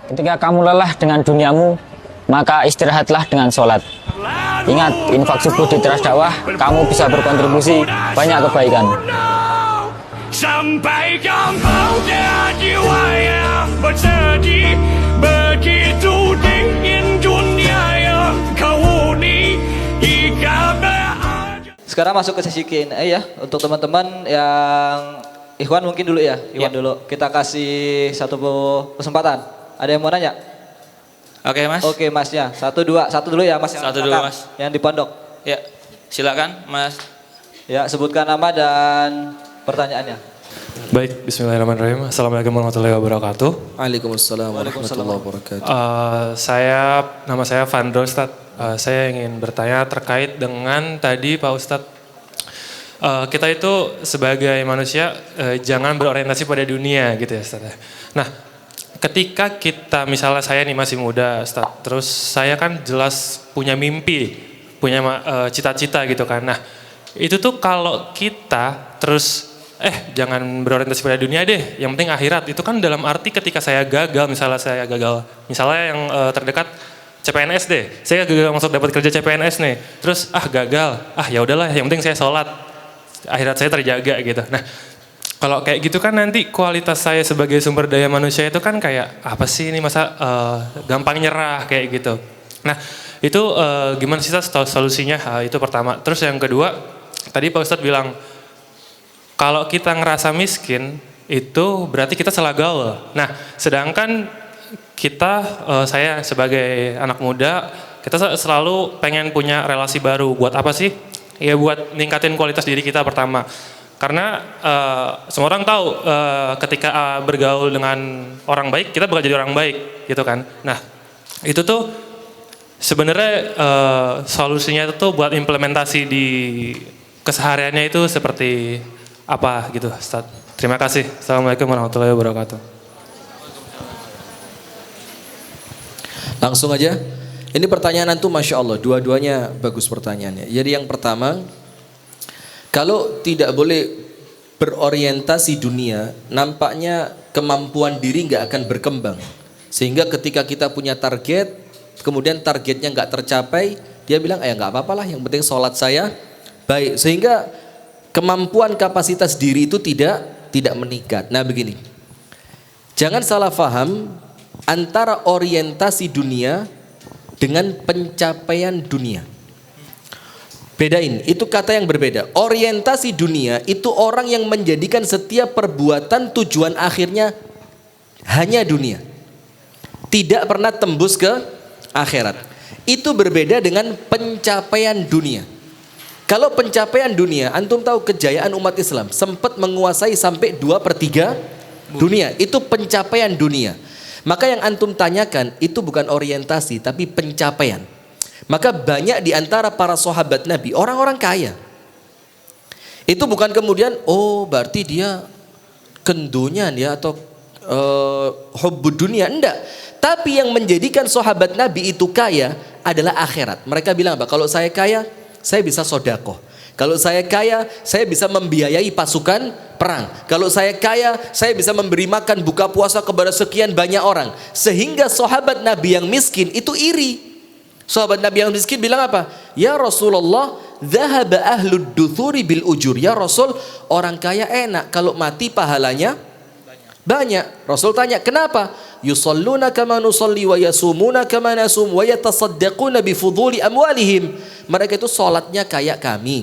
Ketika kamu lelah dengan duniamu, maka istirahatlah dengan sholat. Ingat, infak subuh di teras dakwah, kamu bisa berkontribusi banyak kebaikan. Sampaikan pada jiwa yang bersedih, begitu dingin dunia yang kau huni jika berada. Sekarang masuk ke sesi Q&A ya. Untuk teman-teman yang Ikhwan mungkin dulu ya. Ikhwan dulu. Kita kasih satu kesempatan. Ada yang mau nanya? Oke mas. Oke masnya. Satu dulu ya mas. Satu dulu mas. Yang di pondok. Ya silakan mas. Ya sebutkan nama dan pertanyaannya. Baik, bismillahirrahmanirrahim. Assalamualaikum warahmatullahi wabarakatuh. Waalaikumsalam warahmatullahi wabarakatuh. Nama saya Vandro Ustadz. Saya ingin bertanya terkait dengan tadi Pak Ustadz. Kita itu sebagai manusia jangan berorientasi pada dunia gitu ya Ustadz. Nah, ketika kita misalnya saya nih masih muda Ustadz, terus saya kan jelas punya mimpi, punya cita-cita gitu kan. Nah, itu tuh kalau kita terus jangan berorientasi pada dunia deh, yang penting akhirat. Itu kan dalam arti ketika saya gagal, misalnya yang terdekat CPNS deh. Saya gagal masuk dapat kerja CPNS nih. Terus gagal. Ya udahlah, yang penting saya sholat. Akhirat saya terjaga gitu. Nah, kalau kayak gitu kan nanti kualitas saya sebagai sumber daya manusia itu kan kayak apa sih ini masa gampang nyerah kayak gitu. Nah, itu gimana sih solusinya? Itu pertama. Terus yang kedua, tadi Pak Ustadz bilang kalau kita ngerasa miskin, itu berarti kita salah gaul. Nah, sedangkan saya sebagai anak muda, kita selalu pengen punya relasi baru. Buat apa sih? Ya buat ningkatin kualitas diri kita pertama. Karena semua orang tahu ketika bergaul dengan orang baik, kita bakal jadi orang baik, gitu kan. Nah, itu tuh sebenarnya solusinya itu tuh buat implementasi di kesehariannya itu seperti apa gitu, Ustaz. Terima kasih. Assalamualaikum warahmatullahi wabarakatuh. Langsung aja. Ini pertanyaan antum Masya Allah, dua-duanya bagus pertanyaannya. Jadi yang pertama, kalau tidak boleh berorientasi dunia, nampaknya kemampuan diri nggak akan berkembang. Sehingga ketika kita punya target, kemudian targetnya nggak tercapai, dia bilang, nggak apa-apa lah, yang penting sholat saya baik. Sehingga kemampuan kapasitas diri itu tidak meningkat. Nah begini, jangan salah faham antara orientasi dunia dengan pencapaian dunia. Bedain, itu kata yang berbeda. Orientasi dunia itu orang yang menjadikan setiap perbuatan tujuan akhirnya hanya dunia, tidak pernah tembus ke akhirat. Itu berbeda dengan pencapaian dunia. Kalau pencapaian dunia, antum tahu kejayaan umat Islam sempat menguasai sampai 2/3 dunia. Itu pencapaian dunia. Maka yang antum tanyakan itu bukan orientasi tapi pencapaian. Maka banyak di antara para sahabat Nabi orang-orang kaya. Itu bukan kemudian berarti dia kendunyan ya atau hubbud dunia, enggak. Tapi yang menjadikan sahabat Nabi itu kaya adalah akhirat. Mereka bilang apa? Kalau saya kaya, saya bisa sodakoh. Kalau saya kaya, saya bisa membiayai pasukan perang. Kalau saya kaya, saya bisa memberi makan buka puasa kepada sekian banyak orang. Sehingga sahabat Nabi yang miskin itu iri. Sahabat Nabi yang miskin bilang apa? Ya Rasulullah, dhahaba ahlud duthuri bil ujur. Ya Rasul, orang kaya enak, kalau mati pahalanya banyak. Rasul tanya, kenapa? Yusalluna kama nusalli wa yasumuna kama nasum wa yatasaddaquna bi fuduli amwalihim. Mereka itu salatnya kayak kami,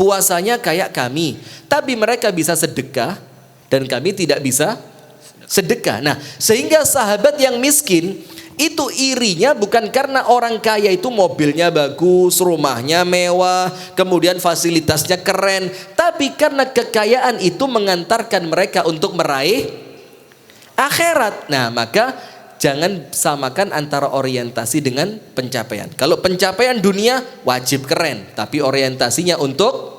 puasanya kayak kami, tapi mereka bisa sedekah dan kami tidak bisa sedekah. Nah, sehingga sahabat yang miskin itu irinya bukan karena orang kaya itu mobilnya bagus, rumahnya mewah, kemudian fasilitasnya keren, tapi karena kekayaan itu mengantarkan mereka untuk meraih akhirat. Nah, maka jangan samakan antara orientasi dengan pencapaian. Kalau pencapaian dunia wajib keren, tapi orientasinya untuk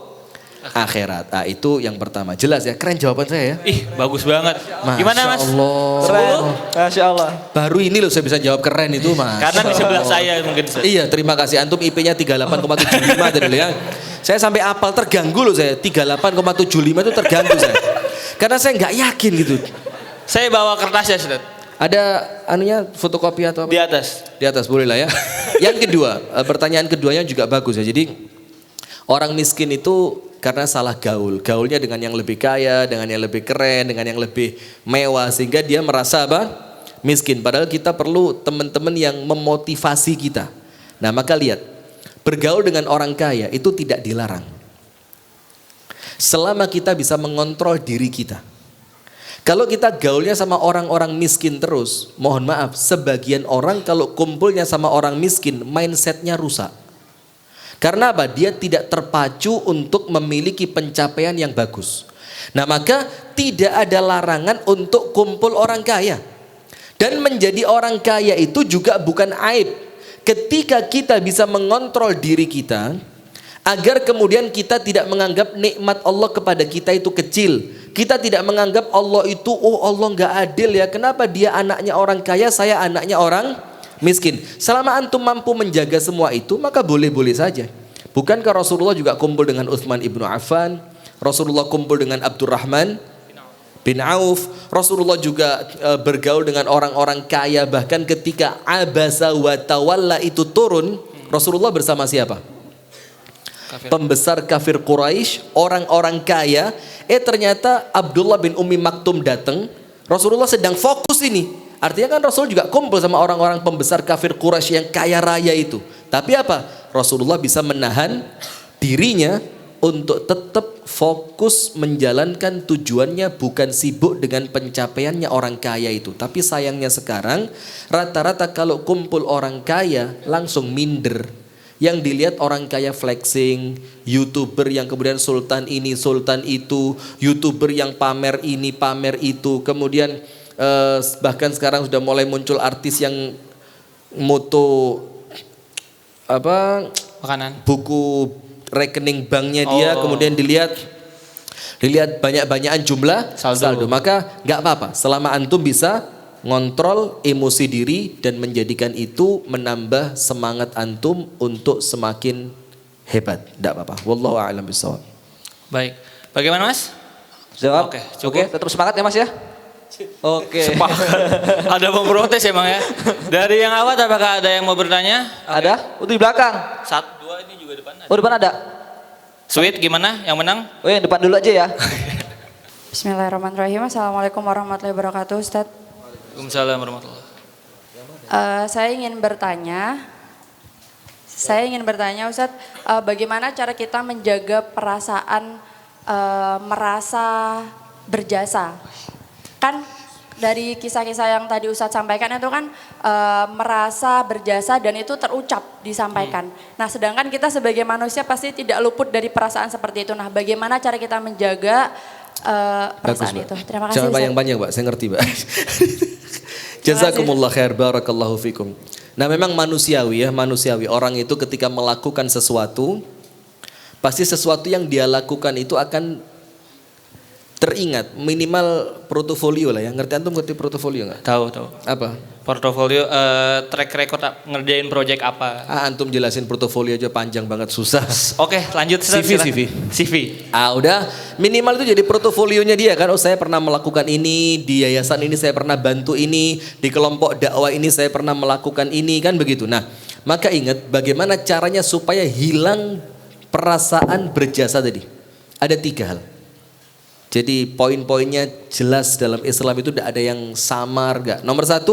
akhirat. Itu yang pertama. Jelas ya? Keren jawaban saya ya? Bagus banget. Gimana mas? Allah. Masya Allah. Baru ini loh saya bisa jawab keren itu mas. Karena di sebelah saya mungkin. Iya, terima kasih. Antum IP-nya 38,75 tadi loh ya. Saya sampai apal, terganggu loh saya. 38,75 itu terganggu saya. Karena saya nggak yakin gitu. Saya bawa kertas ya Ustaz. Ada anunya fotokopi atau apa? Di atas. Di atas boleh lah ya. Yang kedua, pertanyaan keduanya juga bagus ya. Jadi orang miskin itu karena salah gaul. Gaulnya dengan yang lebih kaya, dengan yang lebih keren, dengan yang lebih mewah. Sehingga dia merasa apa? Miskin. Padahal kita perlu teman-teman yang memotivasi kita. Nah maka lihat, bergaul dengan orang kaya itu tidak dilarang. Selama kita bisa mengontrol diri kita. Kalau kita gaulnya sama orang-orang miskin terus, mohon maaf, sebagian orang kalau kumpulnya sama orang miskin, mindsetnya rusak. Karena apa? Dia tidak terpacu untuk memiliki pencapaian yang bagus. Nah maka tidak ada larangan untuk kumpul orang kaya. Dan menjadi orang kaya itu juga bukan aib. Ketika kita bisa mengontrol diri kita, agar kemudian kita tidak menganggap nikmat Allah kepada kita itu kecil. Kita tidak menganggap Allah itu, oh Allah nggak adil ya. Kenapa dia anaknya orang kaya, saya anaknya orang miskin. Selama antum mampu menjaga semua itu, maka boleh-boleh saja. Bukankah Rasulullah juga kumpul dengan Utsman ibnu Affan? Rasulullah kumpul dengan Abdurrahman bin Auf. Rasulullah juga bergaul dengan orang-orang kaya. Bahkan ketika Abasa wa Tawalla itu turun, Rasulullah bersama siapa? Pembesar kafir Quraisy, orang-orang kaya. Ternyata Abdullah bin Ummi Maktum datang. Rasulullah sedang fokus ini. Artinya kan Rasul juga kumpul sama orang-orang pembesar kafir Quraisy yang kaya raya itu. Tapi apa? Rasulullah bisa menahan dirinya untuk tetap fokus menjalankan tujuannya, bukan sibuk dengan pencapaiannya orang kaya itu. Tapi sayangnya sekarang rata-rata kalau kumpul orang kaya langsung minder. Yang dilihat orang kaya flexing, YouTuber yang kemudian sultan ini, sultan itu, YouTuber yang pamer ini, pamer itu. Kemudian bahkan sekarang sudah mulai muncul artis yang moto apa? Makanan. Buku rekening banknya dia, kemudian dilihat banyak-banyakan jumlah saldo. Maka nggak apa-apa selama antum bisa ngontrol emosi diri dan menjadikan itu menambah semangat antum untuk semakin hebat. Tidak apa-apa. Wallahu a'lam bishawab. Baik. Bagaimana Mas? Jawab. Oke, cukup. Tetap semangat ya Mas ya. Oke. Ada mau protes emang ya? Dari yang awal apakah ada yang mau bertanya? Ada? Di belakang. 1, 2 ini juga depan ada. Oh depan ada. Sweet gimana? Yang menang? Oh yang depan dulu aja ya. Bismillahirrahmanirrahim. Assalamualaikum warahmatullahi wabarakatuh, Ustaz. Waalaikumsalam warahmatullahi. Saya ingin bertanya Ustaz, bagaimana cara kita menjaga perasaan merasa berjasa? Kan dari kisah-kisah yang tadi Ustaz sampaikan itu kan merasa berjasa dan itu terucap disampaikan. Nah sedangkan kita sebagai manusia pasti tidak luput dari perasaan seperti itu. Nah bagaimana cara kita menjaga perasaan itu? Terima kasih. Jangan panjang-panjang Mbak, saya ngerti Mbak. Jazakumullah khair, barakallahu fikum. Nah memang manusiawi orang itu ketika melakukan sesuatu, pasti sesuatu yang dia lakukan itu akan teringat, minimal portofolio lah ya. Ngerti portofolio nggak? Tahu. Apa? Portofolio track record ngerjain project apa? Antum jelasin portofolio aja panjang banget, susah. Oke, lanjut CV. Udah minimal itu jadi portofolionya dia kan. Oh saya pernah melakukan ini di yayasan ini, saya pernah bantu ini di kelompok dakwah ini, saya pernah melakukan ini kan begitu. Nah maka ingat bagaimana caranya supaya hilang perasaan berjasa tadi. Ada 3 hal. Jadi poin-poinnya jelas dalam Islam itu tidak ada yang samar gak. Nomor 1,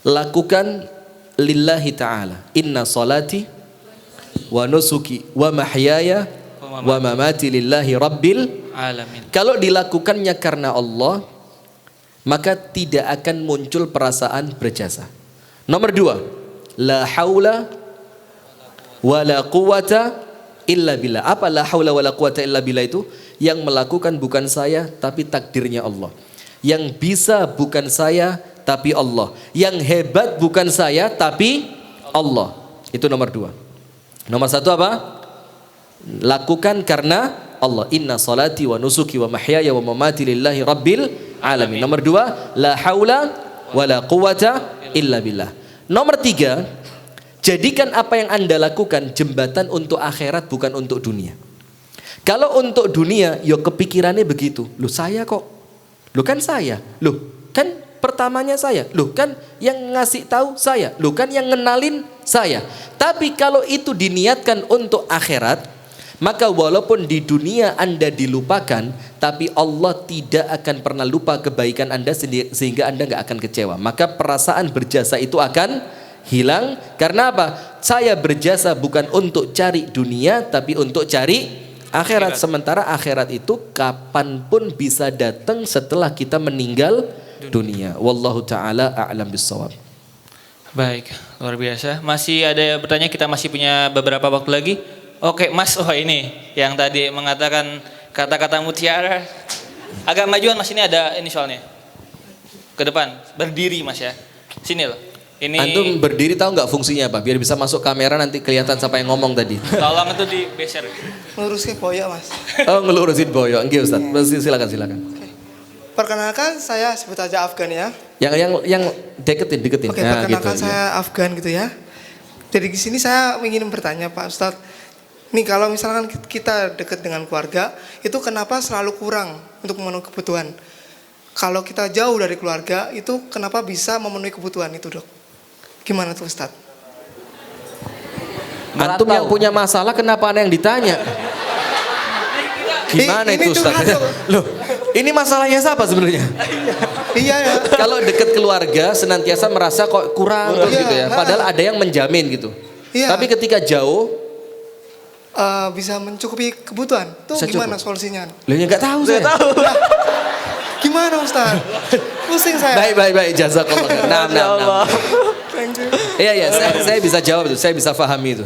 lakukan lillahi ta'ala. Inna salati wa nusuki wa mahyaya wa mamati lillahi rabbil alamin. Kalau dilakukannya karena Allah, maka tidak akan muncul perasaan berjasa. Nomor 2, la haula wa la quwata illa billah. Apa la haula wa la quwata illa billah itu? Yang melakukan bukan saya tapi takdirnya Allah. Yang bisa bukan saya tapi Allah. Yang hebat bukan saya tapi Allah. Itu nomor 2. Nomor 1 apa? Lakukan karena Allah. Inna salati wa nusuki wa mahyaya wa mamati lillahi rabbil alamin. Nomor 2, la haula wa la quwata illa billah. Nomor 3, jadikan apa yang Anda lakukan jembatan untuk akhirat bukan untuk dunia. Kalau untuk dunia, ya kepikirannya begitu. Loh saya kok, loh kan saya, loh kan pertamanya saya. Loh kan yang ngasih tahu saya. Loh kan yang ngenalin saya. Tapi kalau itu diniatkan untuk akhirat, maka walaupun di dunia Anda dilupakan, tapi Allah tidak akan pernah lupa kebaikan Anda sehingga Anda nggak akan kecewa. Maka perasaan berjasa itu akan hilang. Karena apa? Saya berjasa bukan untuk cari dunia, tapi untuk cari akhirat. Sementara akhirat itu kapanpun bisa datang setelah kita meninggal dunia. Wallahu ta'ala a'lam bissawab. Baik, luar biasa. Masih ada yang bertanya, kita masih punya beberapa waktu lagi. Oke Mas, ini yang tadi mengatakan kata-kata mutiara. Agak majuan Mas, ini ada ini soalnya. Ke depan, berdiri Mas ya. Sini loh. Ini Antum berdiri tahu nggak fungsinya apa? Biar bisa masuk kamera nanti kelihatan siapa yang ngomong tadi. tolong itu digeser. Ngurusin boyok mas. Oh ngelurusin boyok. Oke Ustaz. Silakan. Oke. Perkenalkan saya sebut aja Afgan ya. Yang deketin. Oke, Nah, perkenalkan gitu, saya Afgan gitu ya. Jadi di sini saya ingin bertanya Pak Ustadz. Nih kalau misalkan kita dekat dengan keluarga, itu kenapa selalu kurang untuk memenuhi kebutuhan? Kalau kita jauh dari keluarga, itu kenapa bisa memenuhi kebutuhan itu dok? Gimana tuh Ustadz? Antum yang punya masalah kenapa ada yang ditanya? Gimana Ini itu Ustaz? curhat, dong. Loh, ini masalahnya siapa sebenarnya? Iya ya. Kalau dekat keluarga senantiasa merasa kok kurang terus Iya, gitu ya. Padahal ada yang menjamin gitu. Iya. Tapi ketika jauh, Bisa mencukupi kebutuhan. Tuh Bisa gimana cukup. solusinya? loh ya nggak tahu saya. Lah, gimana Ustadz? Pusing saya. Baik, jazakallah. Nah. Thank you. Iya, saya bisa jawab itu, saya bisa pahami itu.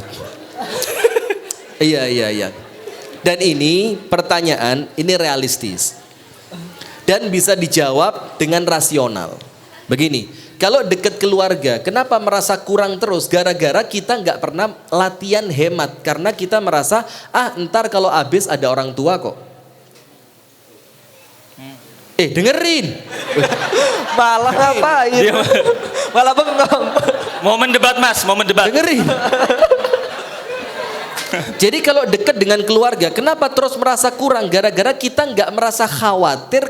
Iya. Dan ini pertanyaan, ini realistis. Dan bisa dijawab dengan rasional. Begini, kalau dekat keluarga, kenapa merasa kurang terus? Gara-gara kita nggak pernah latihan hemat. Karena kita merasa, ntar kalau habis ada orang tua kok. Dengerin. Malah ngapain? Malah bengong. Momen debat Mas, momen debat. Dengerin. Jadi kalau dekat dengan keluarga, kenapa terus merasa kurang? Gara-gara kita nggak merasa khawatir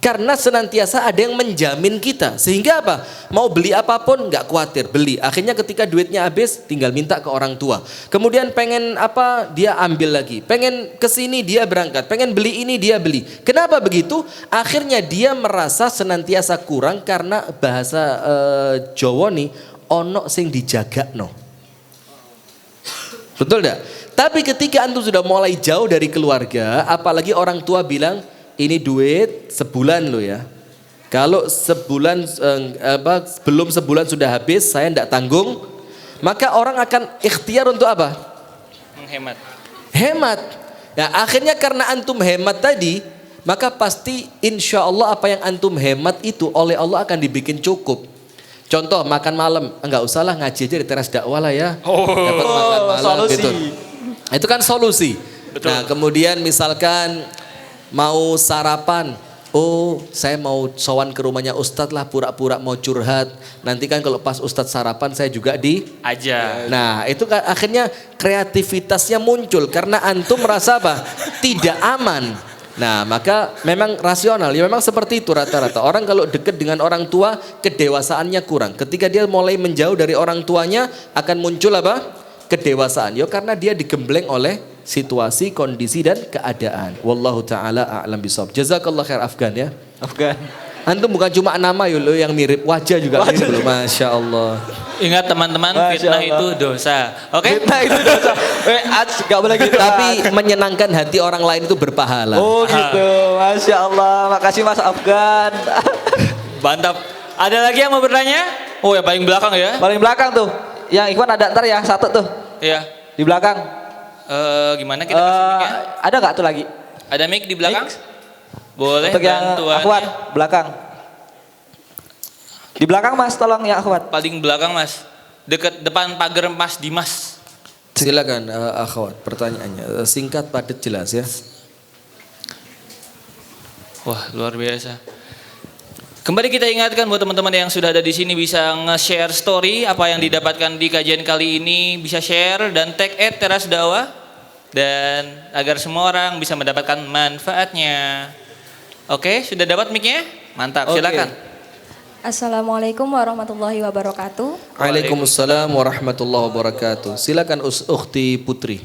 karena senantiasa ada yang menjamin kita. Sehingga apa? Mau beli apapun nggak khawatir, beli. Akhirnya ketika duitnya habis, tinggal minta ke orang tua. Kemudian pengen apa, dia ambil lagi. Pengen kesini dia berangkat. Pengen beli ini dia beli. Kenapa begitu? Akhirnya dia merasa senantiasa kurang karena bahasa Jawa nih, ono sing dijaga no. Betul enggak? Tapi ketika antum sudah mulai jauh dari keluarga, apalagi orang tua bilang, ini duit sebulan lo ya. Kalau sebulan belum sebulan sudah habis, saya tidak tanggung, maka orang akan ikhtiar untuk apa? Menghemat. Hemat. Ya, akhirnya karena antum hemat tadi, maka pasti insya Allah apa yang antum hemat itu oleh Allah akan dibikin cukup. Contoh makan malam, enggak usahlah ngaji aja di teras dakwah lah ya. Dapat makan malam solusi. gitu. Itu kan solusi. Betul. Nah, kemudian misalkan mau sarapan, saya mau sowan ke rumahnya Ustadz lah, pura-pura mau curhat. Nanti kan kalau pas Ustadz sarapan saya juga Aja. Nah itu kan akhirnya kreativitasnya muncul karena antum merasa apa? Tidak aman. Nah maka memang rasional, ya memang seperti itu rata-rata. Orang kalau dekat dengan orang tua kedewasaannya kurang. Ketika dia mulai menjauh dari orang tuanya akan muncul apa? Kedewasaan. Ya karena dia digembleng oleh situasi, kondisi dan keadaan. Wallahu taala a'lam bishawab. Jazakallah khair Afgan ya. Afgan. Antum bukan cuma nama lo yang mirip, wajah juga mirip loh. Masya Allah. Ingat teman-teman, Masya fitnah Allah. itu dosa. Oke? Fitnah itu dosa. Gak boleh gitu. Tapi menyenangkan hati orang lain itu berpahala. Oh gitu. Masya Allah. Makasih Mas Afgan. Mantap. Ada lagi yang mau bertanya? Oh yang paling belakang ya? Paling belakang tuh. Yang Ikhwan ada ntar ya, satu tuh. Iya. Di belakang. Gimana kita kasih mic-nya? Ada nggak tuh lagi? Ada mic di belakang? Mic. Boleh Untuk yang bantuannya. Akhwat, belakang. Di belakang Mas, tolong ya Akhwat. Paling belakang Mas. Dekat depan pagar Mas Dimas. Silakan akhwat pertanyaannya. Singkat padat jelas ya. Wah luar biasa. Kembali kita ingatkan buat teman-teman yang sudah ada di sini bisa nge-share story apa yang didapatkan di kajian kali ini, bisa share dan tag @terasdakwah dan agar semua orang bisa mendapatkan manfaatnya. Oke, sudah dapat mic-nya? Mantap, Oke. silakan. Assalamualaikum warahmatullahi wabarakatuh. Waalaikumsalam warahmatullahi wabarakatuh. Silakan Ukhti Putri.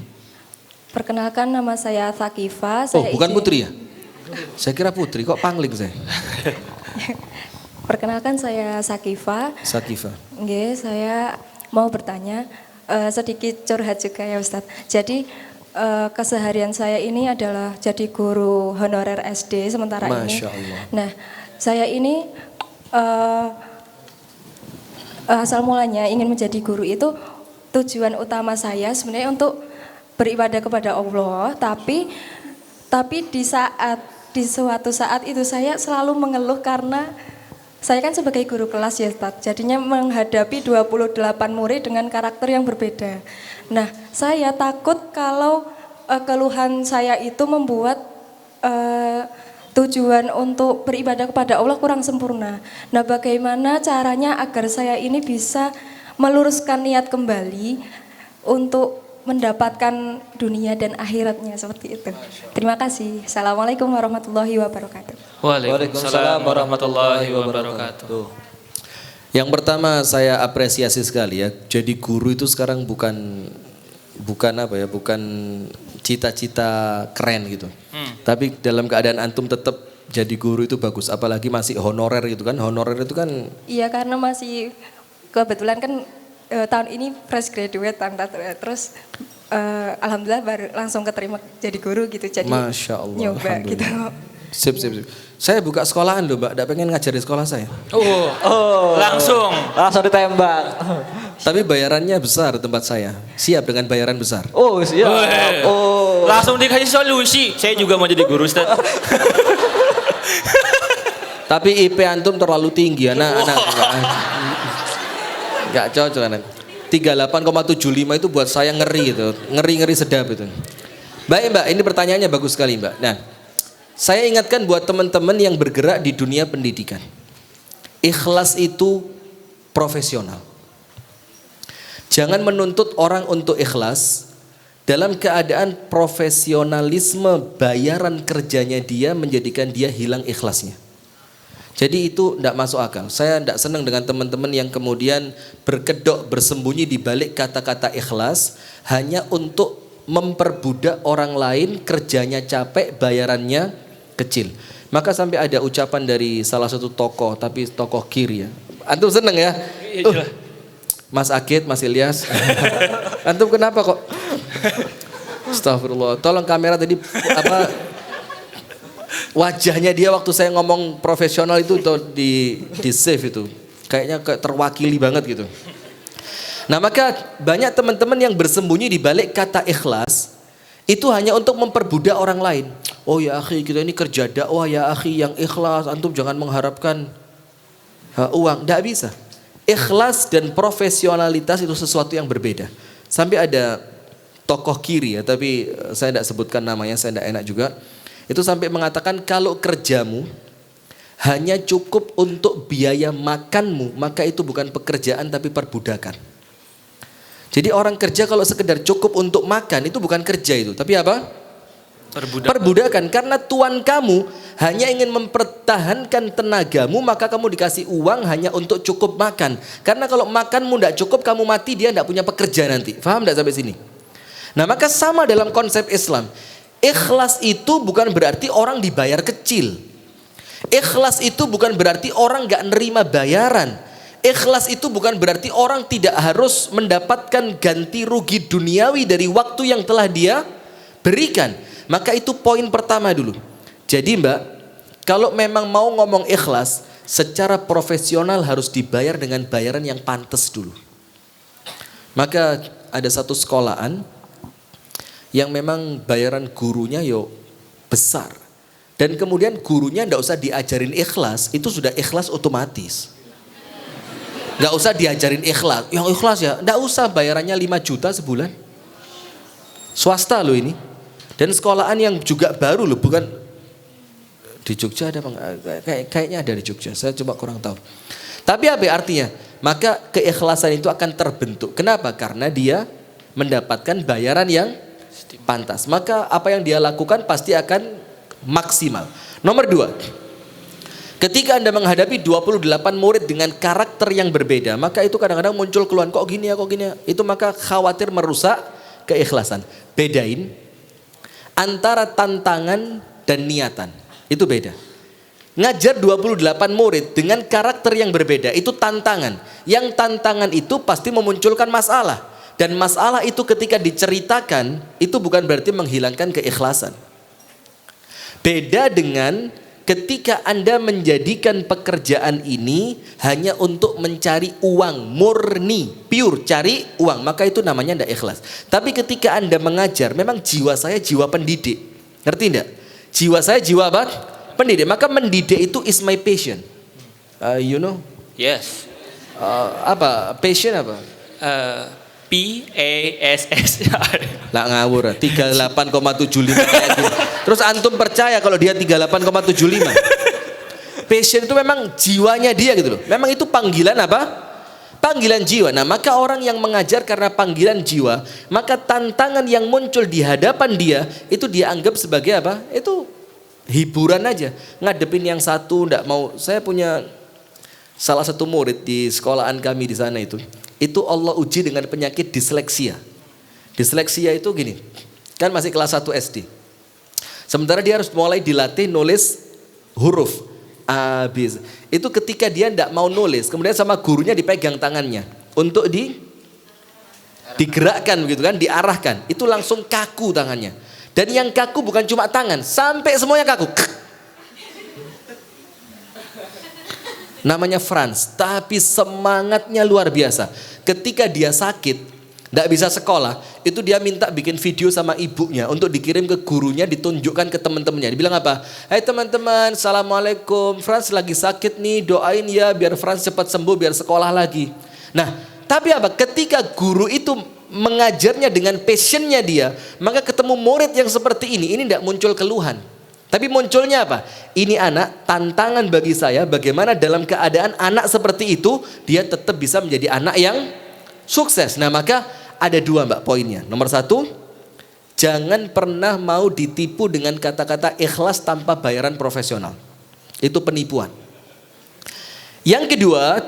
Perkenalkan, nama saya Sakifa. Oh, bukan Putri ya? Saya kira Putri, kok pangling saya? Perkenalkan, saya Sakifa. Sakifa. Nggih, saya mau bertanya sedikit curhat juga ya Ustadz. Jadi keseharian saya ini adalah jadi guru honorer SD sementara ini. Masya Allah. Nah, saya ini asal mulanya ingin menjadi guru itu tujuan utama saya sebenarnya untuk beribadah kepada Allah, tapi di suatu saat itu saya selalu mengeluh karena saya kan sebagai guru kelas ya Ustadz, jadinya menghadapi 28 murid dengan karakter yang berbeda. Nah, saya takut kalau keluhan saya itu membuat tujuan untuk beribadah kepada Allah kurang sempurna. Nah, bagaimana caranya agar saya ini bisa meluruskan niat kembali untuk mendapatkan dunia dan akhiratnya seperti itu. Terima kasih. Assalamualaikum warahmatullahi wabarakatuh. Waalaikumsalam warahmatullahi wabarakatuh. Yang pertama saya apresiasi sekali ya. Jadi guru itu sekarang bukan cita-cita keren gitu. Tapi dalam keadaan antum tetap jadi guru itu bagus. Apalagi masih honorer gitu kan. Honorer itu kan. Iya, karena masih kebetulan kan tahun ini fresh graduate terus alhamdulillah baru langsung keterima jadi guru gitu. Jadi Masya Allah, nyoba gitu. Sip. Saya buka sekolahan loh Mbak, tidak pengen ngajari sekolah saya. Langsung ditembak. Tapi bayarannya besar tempat saya. Siap dengan bayaran besar. Oh siap. Langsung dikasih solusi. Saya juga mau jadi guru Ustaz. Tapi IP antum terlalu tinggi, anak-anak. Enggak cocok anak. 38,75 itu buat saya ngeri itu. Ngeri sedap itu. Baik Mbak, ini pertanyaannya bagus sekali Mbak. Nah, saya ingatkan buat teman-teman yang bergerak di dunia pendidikan. Ikhlas itu profesional. Jangan menuntut orang untuk ikhlas dalam keadaan profesionalisme bayaran kerjanya dia menjadikan dia hilang ikhlasnya. Jadi itu tidak masuk akal. Saya tidak senang dengan teman-teman yang kemudian berkedok bersembunyi di balik kata-kata ikhlas hanya untuk memperbudak orang lain, kerjanya capek, bayarannya kecil. Maka sampai ada ucapan dari salah satu tokoh, tapi tokoh kiri ya. Antum seneng ya? Mas Akid, Mas Ilyas. Antum kenapa kok? Astagfirullah. Tolong kamera tadi wajahnya dia waktu saya ngomong profesional itu di save itu. Kayaknya terwakili banget gitu. Nah, maka banyak teman-teman yang bersembunyi di balik kata ikhlas itu hanya untuk memperbudak orang lain. Oh ya akhi, kita ini kerja dakwah ya akhi, yang ikhlas, antum jangan mengharapkan uang. Tidak bisa. Ikhlas dan profesionalitas itu sesuatu yang berbeda. Sampai ada tokoh kiri ya, tapi saya tidak sebutkan namanya, saya tidak enak juga. Itu sampai mengatakan kalau kerjamu hanya cukup untuk biaya makanmu, maka itu bukan pekerjaan tapi perbudakan. Jadi orang kerja kalau sekedar cukup untuk makan itu bukan kerja itu, tapi apa? Perbudakan. Karena tuan kamu hanya ingin mempertahankan tenagamu, maka kamu dikasih uang hanya untuk cukup makan. Karena kalau makanmu tidak cukup, kamu mati, dia tidak punya pekerja nanti. Faham tidak sampai sini? Nah, maka sama dalam konsep Islam. Ikhlas itu bukan berarti orang dibayar kecil. Ikhlas itu bukan berarti orang gak nerima bayaran. Ikhlas itu bukan berarti orang tidak harus mendapatkan ganti rugi duniawi dari waktu yang telah dia berikan. Maka itu poin pertama dulu. Jadi Mbak, kalau memang mau ngomong ikhlas, secara profesional harus dibayar dengan bayaran yang pantas dulu. Maka ada satu sekolahan yang memang bayaran gurunya besar. Dan kemudian gurunya tidak usah diajarin ikhlas, itu sudah ikhlas otomatis. Nggak usah diajarin ikhlas, yang ikhlas ya, nggak usah, bayarannya 5 juta sebulan. Swasta loh ini. Dan sekolahan yang juga baru loh, bukan di Jogja ada kayaknya ada di Jogja, saya coba kurang tahu. Tapi apa artinya? Maka keikhlasan itu akan terbentuk. Kenapa? Karena dia mendapatkan bayaran yang pantas. Maka apa yang dia lakukan pasti akan maksimal. Nomor 2, Ketika Anda menghadapi 28 murid dengan karakter yang berbeda, maka itu kadang-kadang muncul keluhan, kok gini ya, kok gini ya. Itu maka khawatir merusak keikhlasan. Bedain antara tantangan dan niatan. Itu beda. Ngajar 28 murid dengan karakter yang berbeda, itu tantangan. Yang tantangan itu pasti memunculkan masalah. Dan masalah itu ketika diceritakan, itu bukan berarti menghilangkan keikhlasan. Beda dengan ketika Anda menjadikan pekerjaan ini hanya untuk mencari uang, murni, pure, cari uang, maka itu namanya tidak ikhlas. Tapi ketika Anda mengajar, memang jiwa saya jiwa pendidik. Ngerti tidak? Jiwa saya jiwa apa? Pendidik. Maka mendidik itu is my passion. You know? Yes. Apa? Passion apa? PASS. Lah ngawur, 38,75 kayak gitu. Terus antum percaya kalau dia 38,75? Passion itu memang jiwanya dia gitu loh. Memang itu panggilan apa? Panggilan jiwa. Nah, maka orang yang mengajar karena panggilan jiwa, maka tantangan yang muncul di hadapan dia itu dia anggap sebagai apa? Itu hiburan aja. Ngadepin yang satu ndak mau. Saya punya salah satu murid di sekolahan kami di sana itu Allah uji dengan penyakit disleksia. Disleksia itu gini, kan masih kelas 1 SD. Sementara dia harus mulai dilatih nulis huruf A, B. Itu ketika dia tidak mau nulis, kemudian sama gurunya dipegang tangannya untuk digerakkan begitu kan, diarahkan. Itu langsung kaku tangannya. Dan yang kaku bukan cuma tangan, sampai semuanya kaku. Namanya Franz, tapi semangatnya luar biasa. Ketika dia sakit, tidak bisa sekolah, itu dia minta bikin video sama ibunya untuk dikirim ke gurunya, ditunjukkan ke teman-temannya. Dibilang apa? Hai teman-teman, assalamualaikum, Franz lagi sakit nih, doain ya biar Franz cepat sembuh, biar sekolah lagi. Nah, tapi apa? Ketika guru itu mengajarnya dengan passionnya dia, maka ketemu murid yang seperti ini tidak muncul keluhan. Tapi munculnya apa? Ini anak, tantangan bagi saya bagaimana dalam keadaan anak seperti itu dia tetap bisa menjadi anak yang sukses. Nah, maka ada dua Mbak poinnya. Nomor satu, jangan pernah mau ditipu dengan kata-kata ikhlas tanpa bayaran profesional. Itu penipuan. Yang kedua,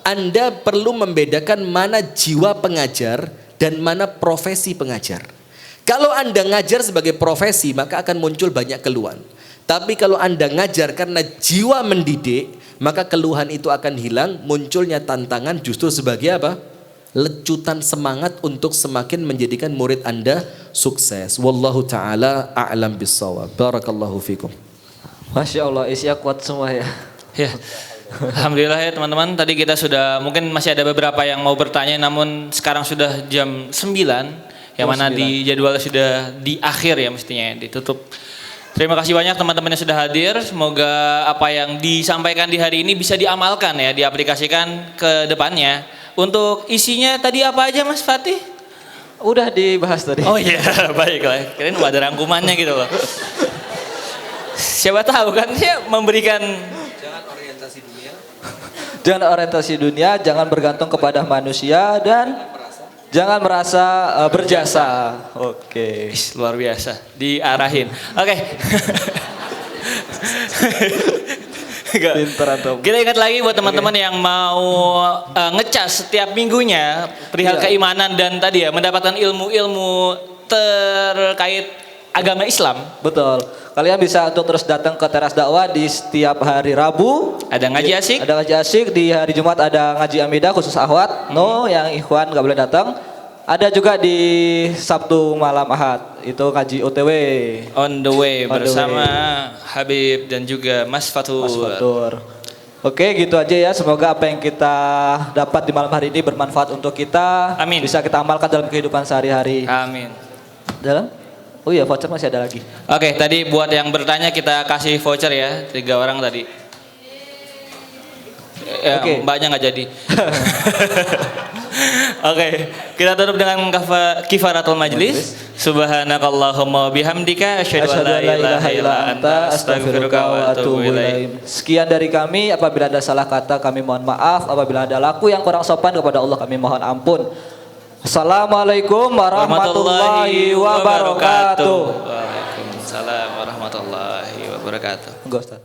Anda perlu membedakan mana jiwa pengajar dan mana profesi pengajar. Kalau Anda ngajar sebagai profesi, maka akan muncul banyak keluhan. Tapi kalau Anda ngajar karena jiwa mendidik, maka keluhan itu akan hilang. Munculnya tantangan justru sebagai apa? Lecutan semangat untuk semakin menjadikan murid Anda sukses. Wallahu ta'ala a'lam bissawab. Barakallahu fikum. Masya Allah, isinya kuat semua ya. Ya. Alhamdulillah ya teman-teman, tadi kita sudah, mungkin masih ada beberapa yang mau bertanya, namun sekarang sudah jam 9. Yang mana di jadwal sudah di akhir ya mestinya ditutup. Terima kasih banyak teman-teman yang sudah hadir. Semoga apa yang disampaikan di hari ini bisa diamalkan ya, diaplikasikan ke depannya. Untuk isinya tadi apa aja Mas Fatih? Udah dibahas tadi. Oh iya, baiklah. Kirain ada rangkumannya gitu loh. Siapa tahu kan dia memberikan Jangan orientasi dunia, jangan bergantung kepada manusia, dan jangan merasa berjasa. Oke. Luar biasa. Diarahin. Oke. Kita ingat lagi buat teman-teman yang mau ngecas setiap minggunya perihal keimanan dan tadi ya mendapatkan ilmu-ilmu terkait agama Islam. Betul. Kalian bisa untuk terus datang ke teras dakwah di setiap hari Rabu. Ada ngaji asik. Ada ngaji asik. Di hari Jumat ada ngaji Amidah khusus Ahwat. No, yang ikhwan gak boleh datang. Ada juga di Sabtu malam Ahad. Itu ngaji OTW. On the way bersama Habib dan juga Mas Fatur. Mas Fatur. Oke, gitu aja ya. Semoga apa yang kita dapat di malam hari ini bermanfaat untuk kita. Amin. Bisa kita amalkan dalam kehidupan sehari-hari. Amin. Dalam? Oh iya, voucher masih ada lagi. Oke, tadi buat yang bertanya kita kasih voucher ya, 3 orang tadi. Ya, mbaknya nggak jadi. Oke, kita tutup dengan kifaratul majlis. Subhanakallahumma bihamdika asyhadu an la ilaha illa anta astaghfiruka wa atubu ilaik. Sekian dari kami, apabila ada salah kata kami mohon maaf, apabila ada laku yang kurang sopan kepada Allah kami mohon ampun. Assalamualaikum warahmatullahi wabarakatuh. Waalaikumsalam warahmatullahi wabarakatuh. Enggak, Ustaz.